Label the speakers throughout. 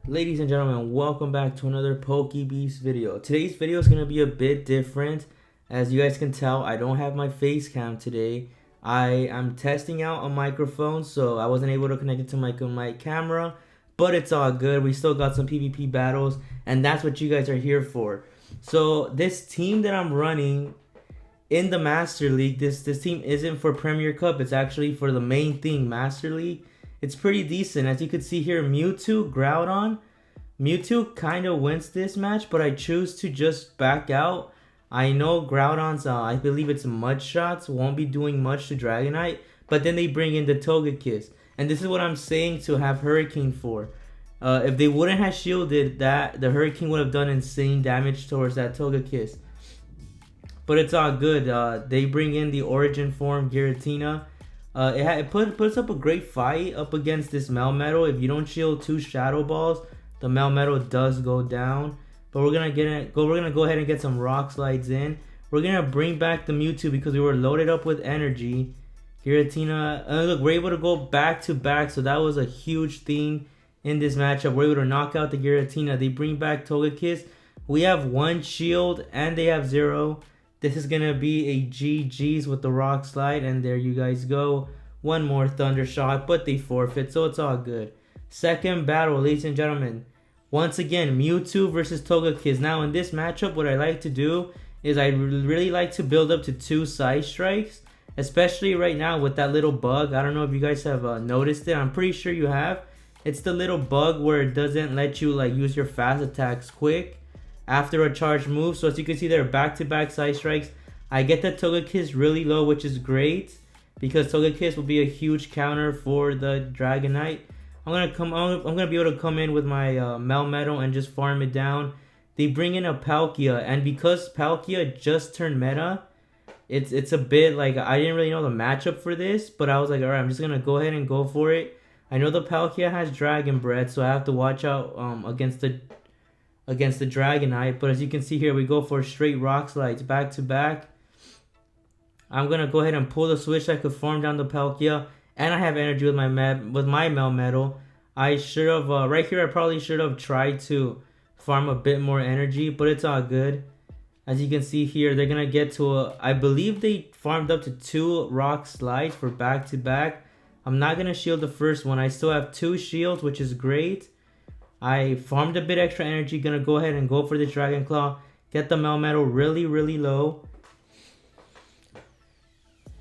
Speaker 1: Ladies and gentlemen, welcome back to another PokeBeast video. Today's video is going to be a bit different. As you guys can tell, I don't have my face cam today. I am testing out a microphone, so I wasn't able to connect it to my camera. But it's all good. We still got some PvP battles, and that's what you guys are here for. So this team that I'm running in the Master League, this team isn't for Premier Cup. It's actually for the main thing, Master League. It's pretty decent. As you can see here, Mewtwo, Groudon. Mewtwo kind of wins this match, but I choose to just back out. I know Groudon's, I believe it's Mud Shots, won't be doing much to Dragonite, but then they bring in the Togekiss. And this is what I'm saying to have Hurricane for. If they wouldn't have shielded that, the Hurricane would have done insane damage towards that Togekiss. But it's all good. They bring in the Origin form, Giratina. It puts up a great fight up against this Melmetal. If you don't shield two Shadow Balls, the Melmetal does go down. But we're gonna go ahead and get some Rock Slides in. We're gonna bring back the Mewtwo because we were loaded up with energy. Giratina, look, we're able to go back to back, so that was a huge thing in this matchup. We're able to knock out the Giratina. They bring back Togekiss. We have one shield and they have 0. This is gonna be a GG's with the Rock Slide, and there you guys go. One more Thunder Shot, but they forfeit, so it's all good. Second battle, ladies and gentlemen. Once again, Mewtwo versus Togekiss. Now in this matchup, what I like to do is I really like to build up to 2 Side Strikes, especially right now with that little bug. I don't know if you guys have noticed it. I'm pretty sure you have. It's the little bug where it doesn't let you like use your fast attacks quick after a charged move. So as you can see there, back-to-back Side Strikes. I get the Togekiss really low, which is great because Togekiss will be a huge counter for the Dragonite. I'm gonna be able to come in with my Melmetal and just farm it down. They bring in a Palkia, and because Palkia just turned meta, it's a bit like I didn't really know the matchup for this, but I was like, alright, I'm just gonna go ahead and go for it. I know the Palkia has Dragon Breath, so I have to watch out against the Dragonite. But as you can see here, we go for straight Rock Slides back to back. I'm gonna go ahead and pull the switch so I could farm down the Palkia, and I have energy with my Melmetal. I should have right here. I probably should have tried to farm a bit more energy, but it's all good. As you can see here, they're gonna get to I believe they farmed up to 2 Rock Slides for back to back. I'm not gonna shield the first one. I still have 2 shields, which is great. I farmed a bit extra energy. Gonna go ahead and go for the Dragon Claw. Get the Melmetal really low.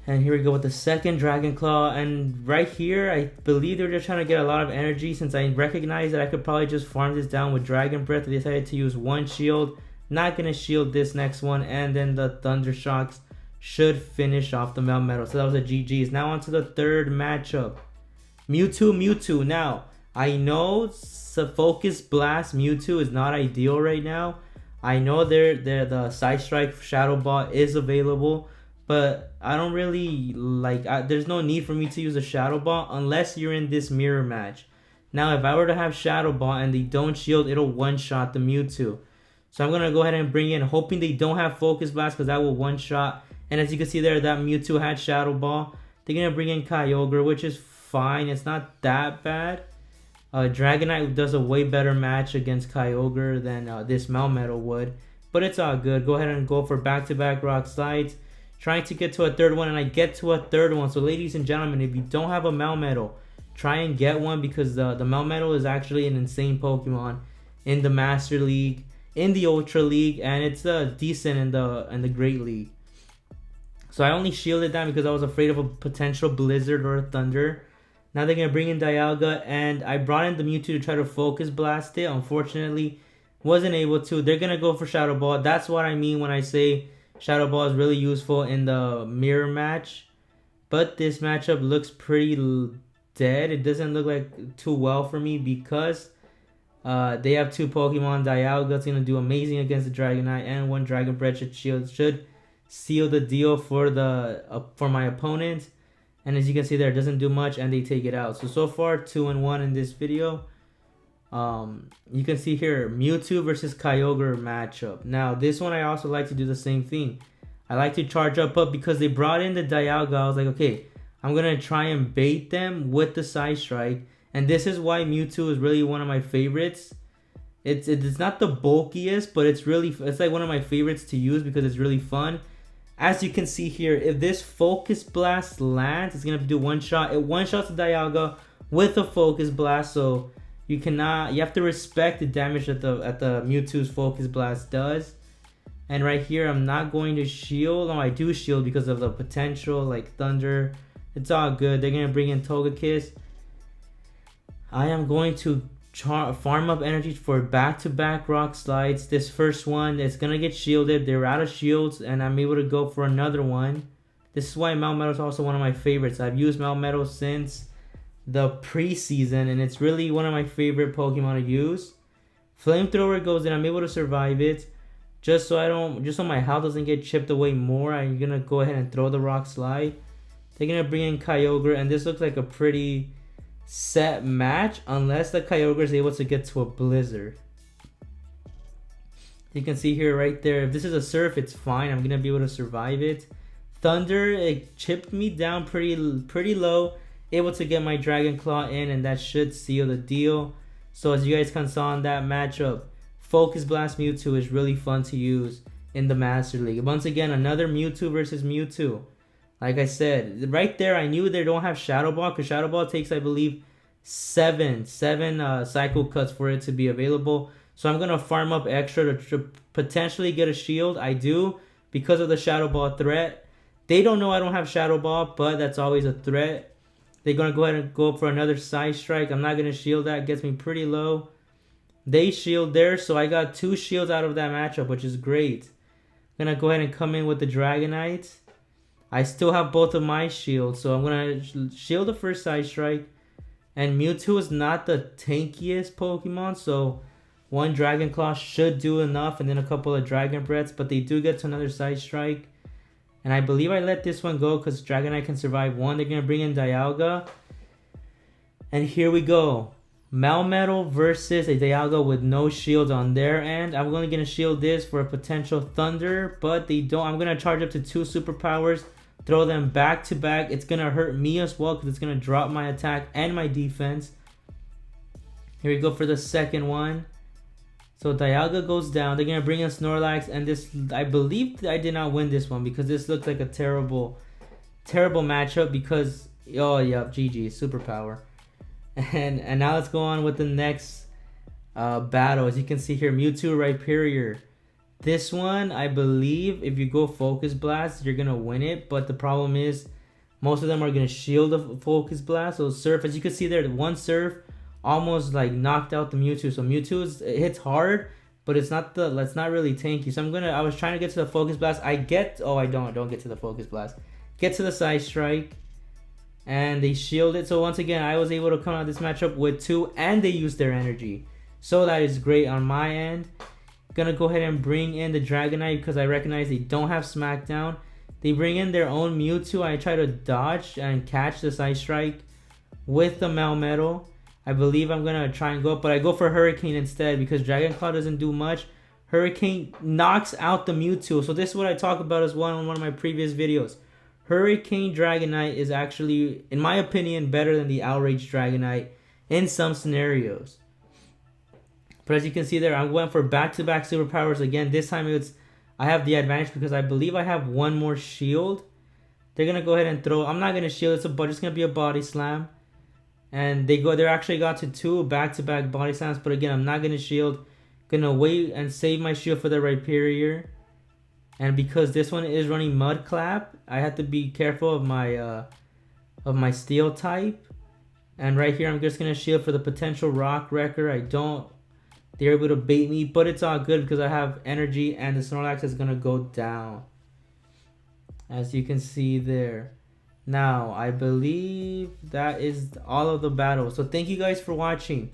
Speaker 1: And here we go with the second Dragon Claw. And right here, I believe they're just trying to get a lot of energy. Since I recognize that I could probably just farm this down with Dragon Breath, I decided to use 1 shield. Not going to shield this next one. And then the Thunder Shocks should finish off the Melmetal. So that was a GG's. Now on to the third matchup. Mewtwo. Now, I know Focus Blast Mewtwo is not ideal right now. I know the Side Strike Shadow Ball is available, but I don't really like. There's no need for me to use a Shadow Ball unless you're in this mirror match. Now, if I were to have Shadow Ball and they don't shield, it'll one-shot the Mewtwo. So I'm gonna go ahead and bring in, hoping they don't have Focus Blast because that will one-shot. And as you can see there, that Mewtwo had Shadow Ball. They're gonna bring in Kyogre, which is fine. It's not that bad. Dragonite does a way better match against Kyogre than this Melmetal would. But it's all good. Go ahead and go for back-to-back Rock Slides. Trying to get to a third one, and I get to a third one. So ladies and gentlemen, if you don't have a Melmetal, try and get one because the Melmetal is actually an insane Pokemon in the Master League, in the Ultra League, and it's decent in the Great League. So I only shielded that because I was afraid of a potential Blizzard or a Thunder. Now they're going to bring in Dialga, and I brought in the Mewtwo to try to Focus Blast it. Unfortunately, wasn't able to. They're going to go for Shadow Ball. That's what I mean when I say Shadow Ball is really useful in the mirror match. But this matchup looks pretty dead. It doesn't look like too well for me because they have 2 Pokemon. Dialga's going to do amazing against the Dragonite, and 1 Dragon Breath should seal the deal for my opponent. And as you can see there, it doesn't do much, and they take it out. So far, 2-1 in this video. You can see here, Mewtwo versus Kyogre matchup. Now, this one I also like to do the same thing. I like to charge up, but because they brought in the Dialga, I was like, okay, I'm going to try and bait them with the Side Strike. And this is why Mewtwo is really one of my favorites. It's not the bulkiest, but it's like one of my favorites to use because it's really fun. As you can see here, if this Focus Blast lands, it's gonna do one shot. It one shots the Dialga with a Focus Blast, so you have to respect the damage that the Mewtwo's Focus Blast does. And right here, I'm not going to shield. No, I do shield because of the potential, like Thunder. It's all good. They're gonna bring in Togekiss. I am going to farm up energy for back-to-back rock slides. This first one is gonna get shielded. They're out of shields, and I'm able to go for another one. This is why Melmetal is also one of my favorites. I've used Melmetal since the preseason, and it's really one of my favorite Pokemon to use. Flamethrower goes in. I'm able to survive it. Just so my health doesn't get chipped away more, I'm gonna go ahead and throw the rock slide. They're gonna bring in Kyogre, and this looks like a pretty set match unless the Kyogre is able to get to a Blizzard. You can see here right there, if this is a Surf, it's fine. I'm gonna be able to survive it. Thunder, it chipped me down pretty low, able to get my Dragon Claw in, and that should seal the deal. So as you guys can saw in that matchup, Focus Blast Mewtwo is really fun to use in the Master League. Once again, another Mewtwo versus Mewtwo. Like I said, right there, I knew they don't have Shadow Ball because Shadow Ball takes, I believe, seven cycle cuts for it to be available. So I'm gonna farm up extra to potentially get a shield. I do because of the Shadow Ball threat. They don't know I don't have Shadow Ball, but that's always a threat. They're gonna go ahead and go for another Side Strike. I'm not gonna shield that. It gets me pretty low. They shield there, so I got 2 shields out of that matchup, which is great. I'm gonna go ahead and come in with the Dragonite. I still have both of my shields, so I'm gonna shield the first Side Strike. And Mewtwo is not the tankiest Pokemon, so one Dragon Claw should do enough, and then a couple of Dragon Breaths, but they do get to another Side Strike. And I believe I let this one go because Dragonite can survive one. They're gonna bring in Dialga. And here we go. Melmetal versus a Dialga with no shields on their end. I'm only gonna shield this for a potential Thunder, but they don't. I'm gonna charge up to 2 superpowers, throw them back to back. It's gonna hurt me as well because it's gonna drop my attack and my defense. Here we go for the second one. So Dialga goes down. They're gonna bring in Snorlax, and this, I believe I did not win this one because this looks like a terrible matchup because GG superpower. And now let's go on with the next battle. As you can see here, Mewtwo Rhyperior. This one, I believe, if you go Focus Blast, you're gonna win it. But the problem is, most of them are gonna shield the Focus Blast. So Surf, as you can see there, one Surf almost like knocked out the Mewtwo. So Mewtwo it hits hard, but it's not really tanky. So I was trying to get to the Focus Blast. I don't get to the Focus Blast. Get to the Side Strike. And they shield it. So once again, I was able to come out this matchup with 2, and they used their energy. So that is great on my end. Gonna go ahead and bring in the Dragonite because I recognize they don't have Smackdown. They bring in their own Mewtwo. I try to dodge and catch the Side Strike with the Melmetal. I believe I'm gonna try and go up, but I go for Hurricane instead because Dragon Claw doesn't do much. Hurricane knocks out the Mewtwo. So this is what I talk about as well in one of my previous videos. Hurricane Dragonite is actually, in my opinion, better than the Outrage Dragonite in some scenarios. But as you can see there, I went for back-to-back superpowers again. This time I have the advantage because I believe I have one more shield. They're gonna go ahead and throw. I'm not gonna shield. It's just gonna be a Body Slam, and they're actually got to 2 back-to-back Body Slams. But again, I'm not gonna shield. Gonna wait and save my shield for the Rhyperior. And because this one is running Mud Clap, I have to be careful of my Steel type. And right here, I'm just gonna shield for the potential Rock Wrecker. They're able to bait me, but it's all good because I have energy, and the Snorlax is gonna go down, as you can see there. Now, I believe that is all of the battles. So thank you guys for watching.